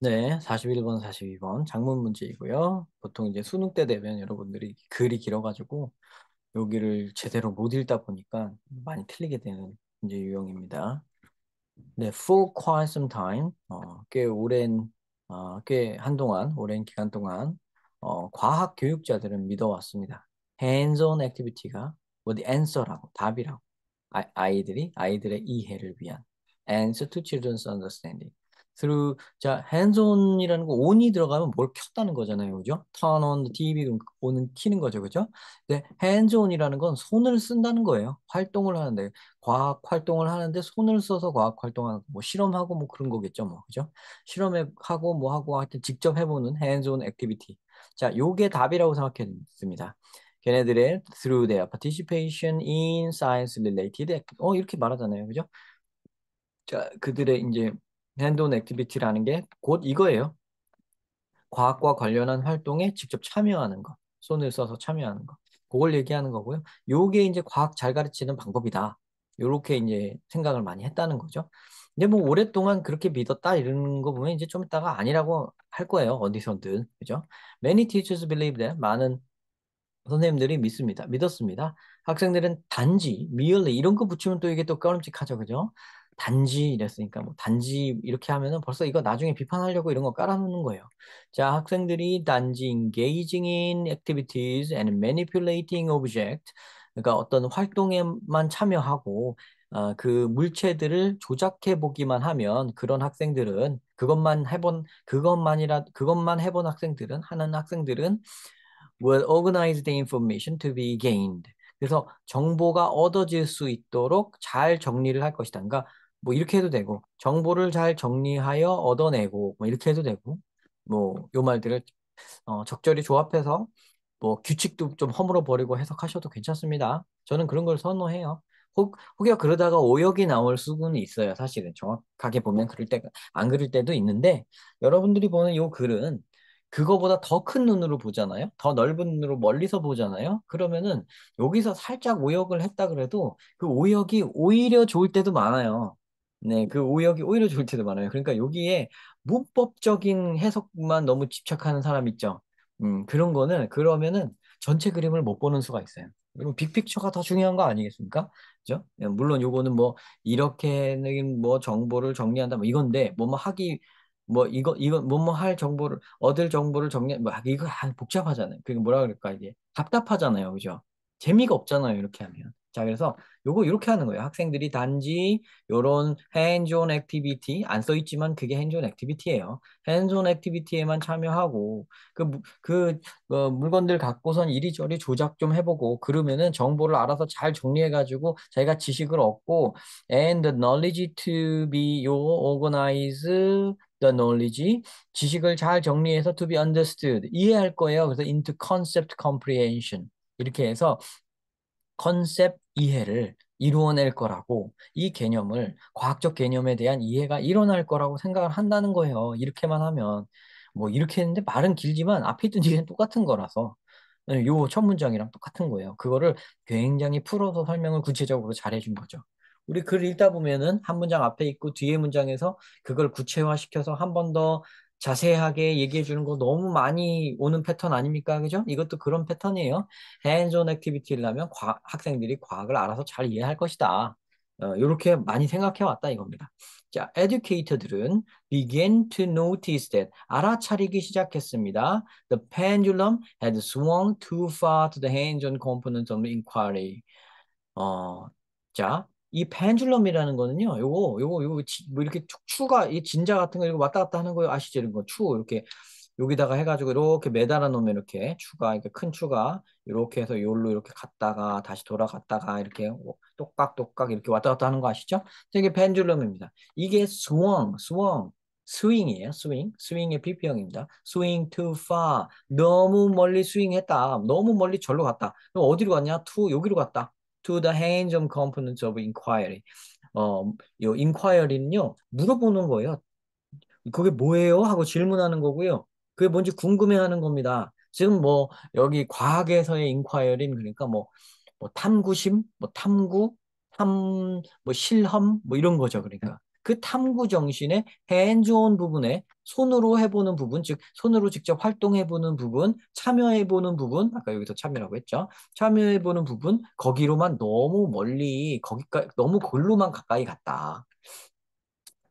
네, 41번, 42번 장문 문제이고요. 보통 이제 수능 때 되면 여러분들이 글이 길어가지고 여기를 제대로 못 읽다 보니까 많이 틀리게 되는 이제 유형입니다. 네, for quite some time, 꽤 꽤 한동안, 오랜 기간 동안, 과학 교육자들은 믿어왔습니다. hands-on activity가 뭐 the answer라고, 답이라고. 아이들의 이해를 위한 answer to children's understanding. through, 자, hands-on이라는 거 on이 들어가면 뭘 켰다는 거잖아요. 그죠? turn on the TV, 그럼 on은 키는 거죠. 그죠? 근데 hands-on이라는 건 손을 쓴다는 거예요. 활동을 하는데. 과학 활동을 하는데 손을 써서 과학 활동하는 뭐 실험하고 뭐 그런 거겠죠 뭐 그죠? 실험하고 뭐 하고 하여튼 직접 해보는 hands-on activity. 자, 요게 답이라고 생각했습니다. 걔네들의 through their participation in science related 이렇게 말하잖아요 그죠? 자, 그들의 이제 hands-on activity라는 게 곧 이거예요. 과학과 관련한 활동에 직접 참여하는 거, 손을 써서 참여하는 거, 그걸 얘기하는 거고요. 요게 이제 과학 잘 가르치는 방법이다. 요렇게 이제 생각을 많이 했다는 거죠. 근데 뭐 오랫동안 그렇게 믿었다 이런 거 보면 이제 좀 이따가 아니라고 할 거예요. 어디서든. 그죠? Many teachers believe that 많은 선생님들이 믿었습니다. 학생들은 단지, merely 이런 거 붙이면 또 이게 또 꺼림칙하죠, 그죠? 단지 이랬으니까 뭐 단지 이렇게 하면은 벌써 이거 나중에 비판하려고 이런 거 깔아놓는 거예요. 자, 학생들이 단지 engaging in activities and manipulating object, 그러니까 어떤 활동에만 참여하고 그 물체들을 조작해 보기만 하면 그런 학생들은 그것만 해본 학생들은 하는 학생들은 will organize the information to be gained. 그래서 정보가 얻어질 수 있도록 잘 정리를 할 것이다. 그러니까 뭐 이렇게 해도 되고 정보를 잘 정리하여 얻어내고 뭐 이렇게 해도 되고 뭐 요 말들을 적절히 조합해서 뭐 규칙도 좀 허물어 버리고 해석하셔도 괜찮습니다. 저는 그런 걸 선호해요. 혹여 그러다가 오역이 나올 수는 있어요. 사실은 정확하게 보면 그럴 때가 안 그럴 때도 있는데 여러분들이 보는 요 글은 그거보다 더 큰 눈으로 보잖아요. 더 넓은 눈으로 멀리서 보잖아요. 그러면은 여기서 살짝 오역을 했다 그래도 그 오역이 오히려 좋을 때도 많아요. 네, 그 오역이 오히려 좋을 때도 많아요. 그러니까 여기에 문법적인 해석만 너무 집착하는 사람 있죠. 그런 거는 그러면은 전체 그림을 못 보는 수가 있어요. 그리고 빅픽처가 더 중요한 거 아니겠습니까? 그죠? 물론 요거는 뭐 이렇게는 뭐 정보를 정리한다 뭐 이건데 뭐뭐 하기 뭐 이거 뭐뭐 할 정보를 얻을 정보를 정리 뭐 이거 복잡하잖아요. 그게 뭐라 그럴까 이게 답답하잖아요. 그죠? 재미가 없잖아요. 이렇게 하면. 자, 그래서 요거 이렇게 하는 거예요. 학생들이 단지 요런 hands-on activity 안 써 있지만 그게 hands-on activity예요. 핸즈온 액티비티에만 참여하고 물건들 갖고선 이리저리 조작 좀 해보고 그러면은 정보를 알아서 잘 정리해가지고 자기가 지식을 얻고 and the knowledge to be you organize the knowledge 지식을 잘 정리해서 to be understood 이해할 거예요. 그래서 into concept comprehension 이렇게 해서 컨셉 이해를 이루어낼 거라고 이 개념을 과학적 개념에 대한 이해가 일어날 거라고 생각을 한다는 거예요. 이렇게만 하면 뭐 이렇게 했는데 말은 길지만 앞에 있던 얘기는 똑같은 거라서 요 첫 문장이랑 똑같은 거예요. 그거를 굉장히 풀어서 설명을 구체적으로 잘해준 거죠. 우리 글 읽다 보면은 한 문장 앞에 있고 뒤에 문장에서 그걸 구체화시켜서 한 번 더 자세하게 얘기해 주는 거 너무 많이 오는 패턴 아닙니까? 그죠? 이것도 그런 패턴이에요. hands-on activity를 하면 학생들이 과학을 알아서 잘 이해할 것이다. 이렇게 많이 생각해 왔다 이겁니다. 자, educator들은 began to notice that 알아차리기 시작했습니다. The pendulum had swung too far to the hands-on component of inquiry. 어, 자, 이 펜줄럼이라는 거는요, 뭐 이렇게 추가, 이 진자 같은 거 이렇게 왔다 갔다 하는 거 아시죠? 이런 거, 이렇게, 여기다가 해가지고 이렇게 매달아 놓으면 이렇게 이렇게 큰 추가, 이렇게 해서 요로 이렇게 갔다가 다시 돌아갔다가 이렇게 똑깍똑깍 이렇게 왔다 갔다 하는 거 아시죠? 이게 펜줄럼입니다. 이게 스윙이에요, 스윙의 PP형입니다. swing too far. 너무 멀리 스윙했다. 너무 멀리 절로 갔다. 그럼 어디로 갔냐? 여기로 갔다. to the hands-on components of inquiry. 요 inquiry는요, 물어보는 거예요. 그게 뭐예요? 하고 질문하는 거고요. 그게 뭔지 궁금해하는 겁니다. 지금 뭐 여기 과학에서의 인콰이어리는 그러니까 뭐 탐구심, 뭐 탐구, 뭐 실험, 뭐 이런 거죠. 그러니까 그 탐구 정신의 핸즈온 부분에 손으로 해보는 부분, 즉 손으로 직접 활동해보는 부분, 참여해보는 부분, 아까 여기서 참여라고 했죠. 참여해보는 부분, 거기로만 너무 멀리, 거기까지 너무 골로만 가까이 갔다.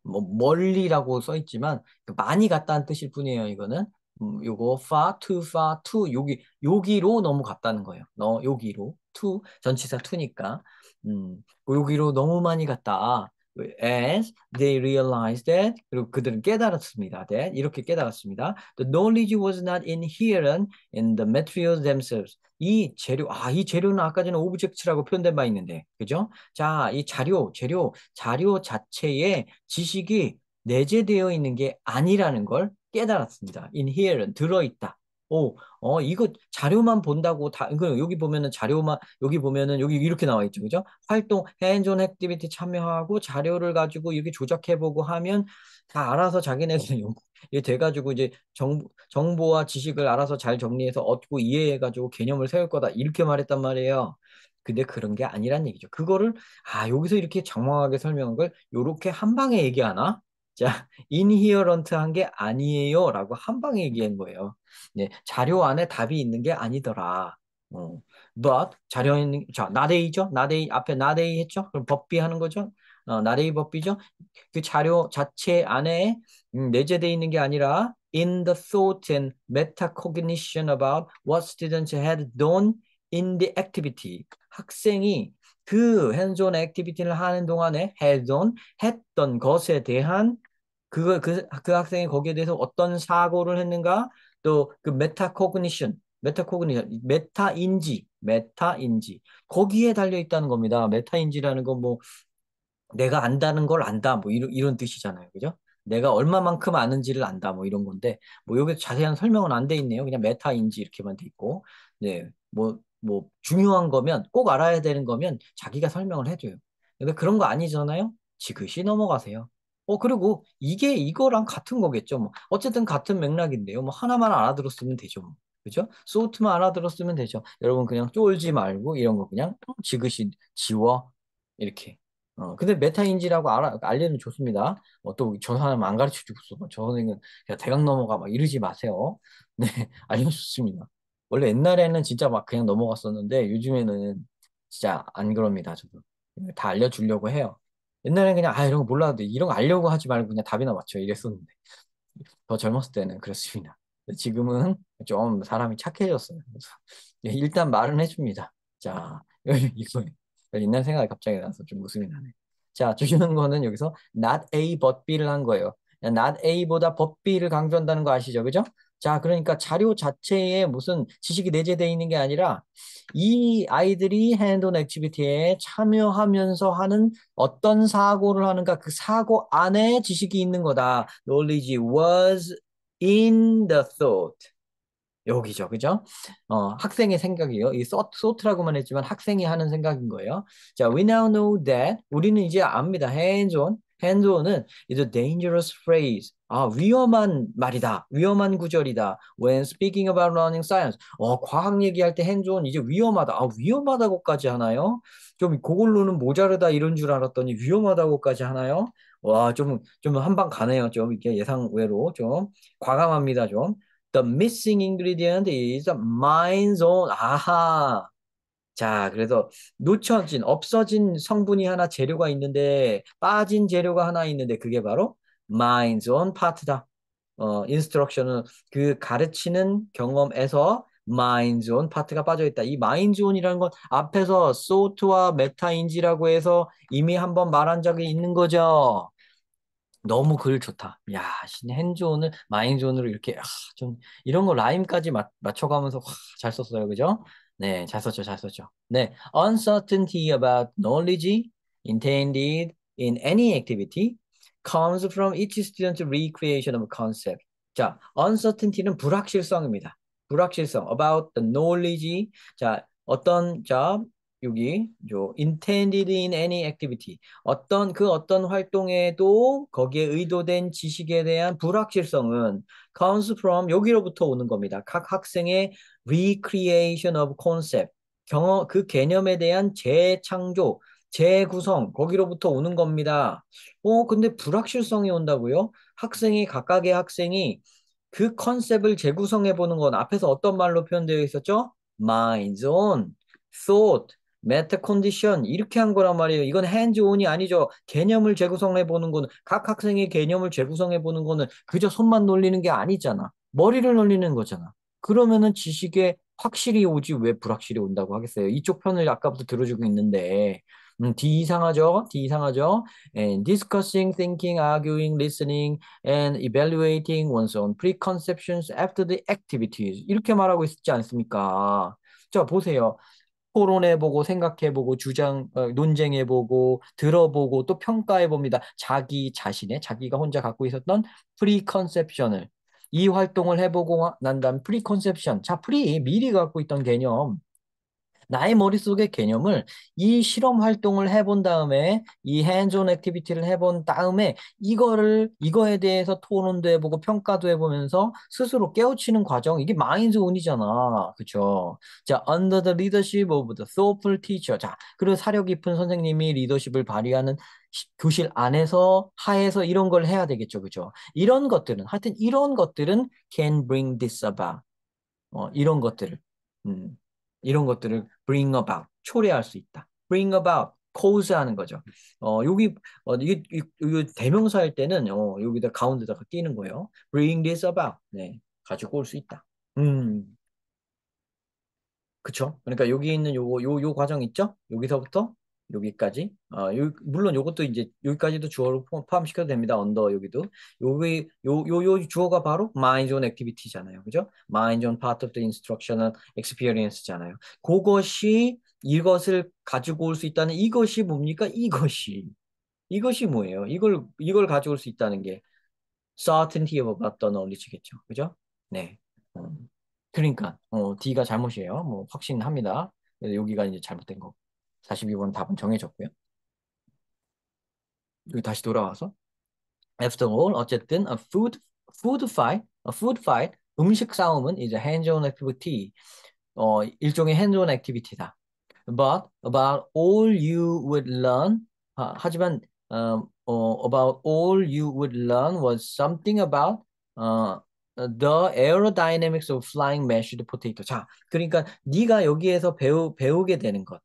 뭐 멀리라고 써 있지만 그 많이 갔다는 뜻일 뿐이에요. 이거는 요거 far to 여기로 너무 갔다는 거예요. 여기로 to 전치사 to니까 여기로 너무 많이 갔다. As they realized that 그리고 그들은 깨달았습니다. that 이렇게 깨달았습니다. The knowledge was not inherent in the materials themselves. 이 재료는 아까 전에 오브젝트라고 표현된 바 있는데, 그죠? 자, 이 자료 자체에 지식이 내재되어 있는 게 아니라는 걸 깨달았습니다. inherent, 들어있다. 이거 자료만 본다고 여기 보면은 여기 보면은 여기 이렇게 나와 있죠. 그죠? 활동, hands-on activity 참여하고 자료를 가지고 이렇게 조작해보고 하면 다 알아서 자기네들은 이게 돼가지고 이제 정보와 지식을 알아서 잘 정리해서 얻고 이해해가지고 개념을 세울 거다. 이렇게 말했단 말이에요. 근데 그런 게 아니란 얘기죠. 그거를, 여기서 이렇게 장황하게 설명한 걸 요렇게 한 방에 얘기하나? 자, 인히어런트한 게 아니에요. 라고 한 방에 얘기한 거예요. 네, 자료 안에 답이 있는 게 아니더라. But, 자료에 있는, 자, 나데이죠? 나데이, 앞에 나데이 했죠? 그럼 법비 하는 거죠? 나데이 법비죠? 그 자료 자체 안에 내재되어 있는 게 아니라 in the thought and metacognition about what students had done in the activity. 학생이 그 hands-on 액티비티를 하는 동안에 hands-on 했던 것에 대한 그 학생이 거기에 대해서 어떤 사고를 했는가 또 그 메타인지 거기에 달려 있다는 겁니다. 메타인지라는 건 뭐 내가 안다는 걸 안다 뭐 이런 뜻이잖아요. 그죠? 내가 얼마만큼 아는지를 안다 뭐 이런 건데 뭐 여기 자세한 설명은 안 돼 있네요. 그냥 메타인지 이렇게만 돼 있고 네. 뭐 중요한 거면 꼭 알아야 되는 거면 자기가 설명을 해줘요. 근데 그런 거 아니잖아요. 지그시 넘어가세요. 그리고 이게 이거랑 같은 거겠죠. 뭐 어쨌든 같은 맥락인데요. 뭐 하나만 알아들었으면 되죠. 뭐. 그죠? 소트만 알아들었으면 되죠. 여러분 그냥 쫄지 말고 이런 거 그냥 지그시 지워 이렇게. 근데 메타인지라고 알려는 좋습니다. 또 저 사람 안 가르쳐 주고 저 선생은 그냥 대강 넘어가 막 이러지 마세요. 네, 알려줬습니다. 원래 옛날에는 진짜 막 그냥 넘어갔었는데 요즘에는 진짜 안 그럽니다. 저도 다 알려주려고 해요. 옛날에는 그냥 이런 거 몰라도 돼. 이런 거 알려고 하지 말고 그냥 답이나 맞춰 이랬었는데 더 젊었을 때는 그렇습니다. 지금은 좀 사람이 착해졌어요. 그래서 일단 말은 해줍니다. 자, 이거 옛날 생각이 갑자기 나서 좀 웃음이 나네. 자, 중요한 거는 여기서 not A but B를 한 거예요. not A보다 but B를 강조한다는 거 아시죠? 그죠? 자, 그러니까 자료 자체에 무슨 지식이 내재되어 있는 게 아니라 이 아이들이 핸드온 액티비티에 참여하면서 하는 어떤 사고를 하는가 그 사고 안에 지식이 있는 거다. Knowledge was in the thought. 여기죠, 그죠? 학생의 생각이요. 이 thought라고만 했지만 학생이 하는 생각인 거예요. 자, we now know that 우리는 이제 압니다. hands-on. hands-on은 is a dangerous phrase. 위험한 말이다. 위험한 구절이다. When speaking about learning science. 과학 얘기할 때 hands-on 이제 위험하다. 위험하다고까지 하나요? 좀 그걸로는 모자르다 이런 줄 알았더니 위험하다고까지 하나요? 와, 좀 한 방 가네요. 좀 이렇게 예상 외로 좀 과감합니다. 좀. The missing ingredient is mind zone. 아하. 자, 그래서 없어진 성분이 하나 재료가 있는데, 빠진 재료가 하나 있는데, 그게 바로 mind zone 파트다. 인스트럭션은 그 가르치는 경험에서 mind zone 파트가 빠져 있다. 이 mind zone이라는 건 앞에서 소트와 메타인지라고 해서 이미 한번 말한 적이 있는 거죠. 너무 글 좋다. 야, 핸즈온을 마인존으로 이렇게 좀 이런 거 라임까지 맞춰가면서 잘 썼어요. 그죠? 네, 잘 썼죠. 잘 썼죠. 네, uncertainty about knowledge intended in any activity comes from each student's recreation of concept. 자, uncertainty는 불확실성입니다. 불확실성 about the knowledge. 자, 여기 intended in any activity. 어떤 활동에도 거기에 의도된 지식에 대한 불확실성은 comes from 여기로부터 오는 겁니다. 각 학생의 recreation of concept. 그 개념에 대한 재창조, 재구성, 거기로부터 오는 겁니다. 근데 불확실성이 온다고요? 각각의 학생이 그 컨셉을 재구성해 보는 건 앞에서 어떤 말로 표현되어 있었죠? Mind on, thought, meta condition 이렇게 한 거란 말이에요. 이건 hands on이 아니죠. 개념을 재구성해 보는 거는 각 학생의 개념을 재구성해 보는 거는 그저 손만 놀리는 게 아니잖아. 머리를 놀리는 거잖아. 그러면은 지식에 확실히 오지 왜 불확실히 온다고 하겠어요? 이쪽 편을 아까부터 들어주고 있는데 D 이상하죠? D 이상하죠? And discussing, thinking, arguing, listening, and evaluating one's own preconceptions after the activities. 이렇게 말하고 있지 않습니까? 자, 보세요. 토론해보고, 생각해보고, 논쟁해보고, 들어보고, 또 평가해봅니다. 자기가 혼자 갖고 있었던 preconception을. 이 활동을 해보고 난 다음 preconception. 자, 미리 갖고 있던 개념. 나의 머릿속의 개념을 이 실험 활동을 해본 다음에 이 핸즈온 액티비티를 해본 다음에 이거에 대해서 토론도 해보고 평가도 해보면서 스스로 깨우치는 과정 이게 마인드 온이잖아. 그쵸? 자, under the leadership of the thoughtful teacher. 자, 그리고 사려 깊은 선생님이 리더십을 발휘하는 교실 안에서 하에서 이런 걸 해야 되겠죠. 그죠? 하여튼 이런 것들은 can bring this about. 이런 것들을, 음, 이런 것들을 bring about, 초래할 수 있다. bring about, cause 하는 거죠. 여기, 이게 대명사일 때는, 여기다 가운데다가 끼는 거예요. bring this about. 네, 가지고 올 수 있다. 음, 그쵸? 그러니까 여기 있는 요 과정 있죠? 여기서부터 여기까지. 물론 요것도 이제 여기까지도 주어로 포함시켜도 됩니다. 언더 여기도. 요 주어가 바로 mind on activity잖아요. 그죠? mind on part of the instructional experience잖아요. 이것을 가지고 올 수 있다는 이것이 뭡니까? 이것이 뭐예요? 이걸 가지고 올 수 있다는 게 certainty about the knowledge겠죠. 그죠? 네. 음. 그러니까 D가 잘못이에요. 뭐 확신합니다. 그래서 여기가 이제 잘못된 거고. 42번 답은 정해졌고요. 여기 다시 돌아와서 After all, 어쨌든 a food fight, 음식 싸움은 이제 hands-on activity, 일종의 hands-on activity다. But about all you would learn, 하지만 about all you would learn was something about the aerodynamics of flying mashed potato. 자, 그러니까 네가 여기에서 배우게 되는 것.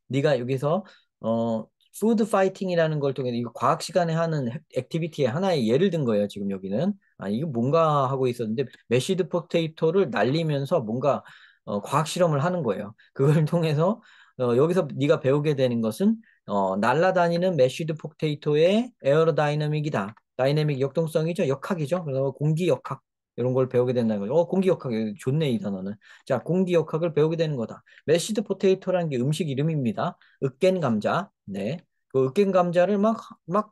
네가 여기서 푸드 파이팅이라는 걸 통해 이거 과학 시간에 하는 액티비티의 하나의 예를 든 거예요. 지금 여기는 이거 뭔가 하고 있었는데 메시드 포테이토를 날리면서 뭔가 과학 실험을 하는 거예요. 그걸 통해서 여기서 네가 배우게 되는 것은 날아다니는 메쉬드 포테이토의 에어로다이내믹이다. 다이내믹 역동성이죠. 역학이죠. 그래서 공기 역학 이런 걸 배우게 된다는 거죠. 공기 역학 좋네 이 단어는. 자, 공기 역학을 배우게 되는 거다. 메쉬드 포테이토라는 게 음식 이름입니다. 으깬 감자. 네. 그 으깬 감자를 막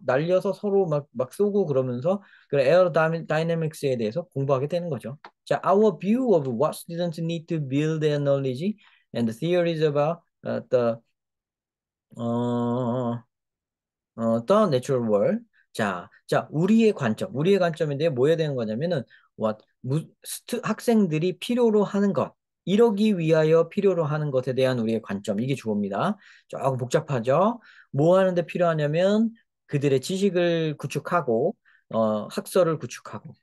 날려서 서로 막 쏘고 그러면서 그 에어로다이내믹스에 대해서 공부하게 되는 거죠. 자, our view of what students need to build their knowledge and the theories about the 어, The Natural World. 우리의 관점인데 뭐 해야 되는 거냐면은 학생들이 필요로 하는 것, 이러기 위하여 필요로 하는 것에 대한 우리의 관점, 이게 주어입니다. 조금 복잡하죠? 뭐 하는데 필요하냐면 그들의 지식을 구축하고 학설을 구축하고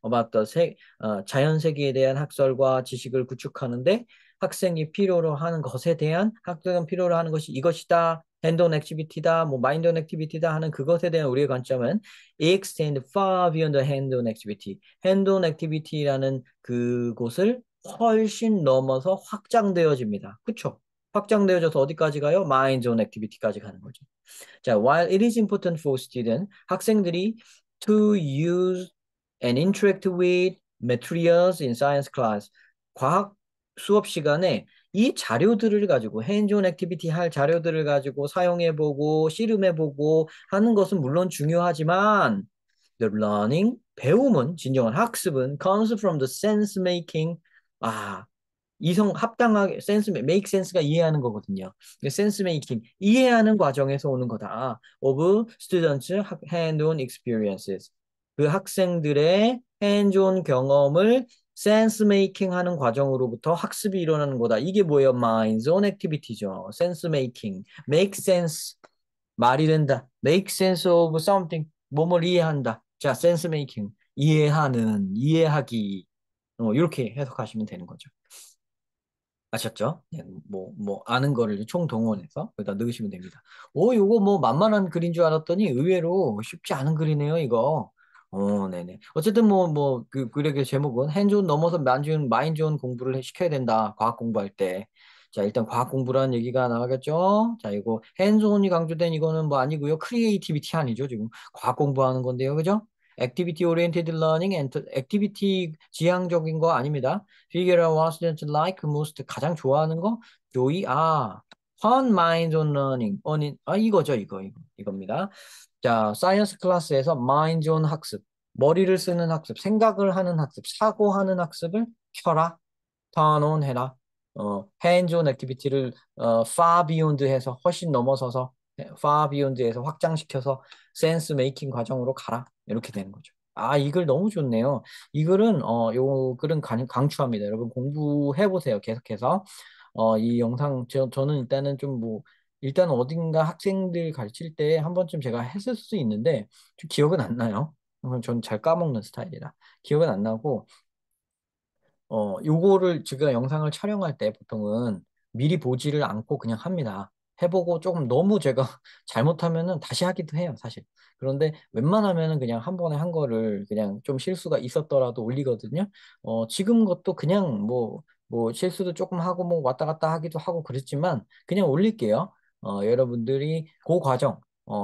자연 세계에 대한 학설과 지식을 구축하는데 학생이 필요로 하는 것에 대한 학생은 필요로 하는 것이 이것이다. 핸드온 액티비티다, 뭐 마인드 온 액티비티다 하는 그것에 대한 우리의 관점은 extend far beyond the hand-on activity. 핸드온 액티비티라는 그곳을 훨씬 넘어서 확장되어집니다. 그쵸? 확장되어져서 어디까지 가요? 마인드 온 액티비티까지 가는 거죠. 자, while it is important for students, 학생들이 to use and interact with materials in science class, 과학 수업 시간에 이 자료들을 가지고 핸즈온 액티비티 할 자료들을 가지고 사용해보고 씨름해보고 하는 것은 물론 중요하지만 the learning, 배움은 진정한 학습은 comes from the sense making. 아, 합당하게 make sense가 이해하는 거거든요. sense making 이해하는 과정에서 오는 거다. of students hand-on experiences. 그 학생들의 hands-on 경험을 sense making 하는 과정으로부터 학습이 일어나는 거다. 이게 뭐예요? Minds on activity죠. sense making, make sense. 말이 된다. make sense of something. 뭐뭘 이해한다. 자, sense making. 이해하는, 이해하기. 이렇게 해석하시면 되는 거죠. 아셨죠? 네, 아는 거를 총동원해서 여기다 넣으시면 됩니다. 요거 뭐 만만한 글인 줄 알았더니 의외로 쉽지 않은 글이네요, 이거. 네네. 어쨌든 글의 제목은 핸즈온 넘어서 마인드온 공부를 시켜야 된다. 과학 공부할 때. 자, 일단 과학 공부라는 얘기가 나가겠죠? 자, 이거 핸즈온이 강조된 이거는 뭐 아니고요. 크리에이티비티 아니죠, 지금. 과학 공부하는 건데요, 그죠? 액티비티 오리엔티드 러닝, 액티비티 지향적인 거 아닙니다. Figure out what students like most. 가장 좋아하는 거? 조이, fun minds on learning. 이거죠, 이겁니다. 자, 사이언스 클래스에서 minds on 학습. 머리를 쓰는 학습, 생각을 하는 학습, 사고하는 학습을 켜라. turn on 해라. hands on activity를 far beyond 해서 훨씬 넘어서서 far beyond에서 확장시켜서 sense making 과정으로 가라. 이렇게 되는 거죠. 이 글 너무 좋네요. 이 글은 요 글은 강추합니다. 여러분 공부해 보세요. 계속해서. 이 영상 저는 일단은 일단 어딘가 학생들 가르칠 때 한 번쯤 제가 했을 수 있는데 좀 기억은 안 나요. 저는 잘 까먹는 스타일이라 기억은 안 나고 요거를 제가 영상을 촬영할 때 보통은 미리 보지를 않고 그냥 합니다. 해보고 조금 너무 제가 잘못하면은 다시 하기도 해요, 사실. 그런데 웬만하면은 그냥 한 번에 한 거를 그냥 좀 실수가 있었더라도 올리거든요. 지금 것도 그냥 실수도 조금 하고 왔다 갔다 하기도 하고 그랬지만 그냥 올릴게요. 여러분들이 그 과정,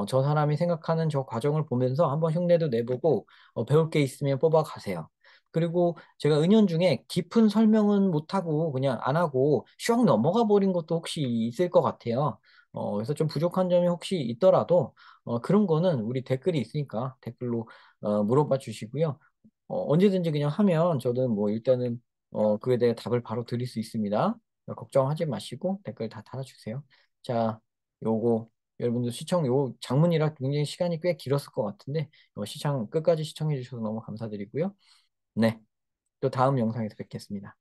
저 사람이 생각하는 저 과정을 보면서 한번 흉내도 내보고 배울 게 있으면 뽑아 가세요. 그리고 제가 은연중에 깊은 설명은 못하고 그냥 안 하고 슉 넘어가 버린 것도 혹시 있을 것 같아요. 그래서 좀 부족한 점이 혹시 있더라도 그런 거는 우리 댓글이 있으니까 댓글로 물어봐 주시고요. 언제든지 그냥 하면 저는 일단은 그에 대해 답을 바로 드릴 수 있습니다. 걱정하지 마시고 댓글 다 달아주세요. 자, 요거 여러분들 요 장문이라 굉장히 시간이 꽤 길었을 것 같은데 끝까지 시청해 주셔서 너무 감사드리고요. 네. 또 다음 영상에서 뵙겠습니다.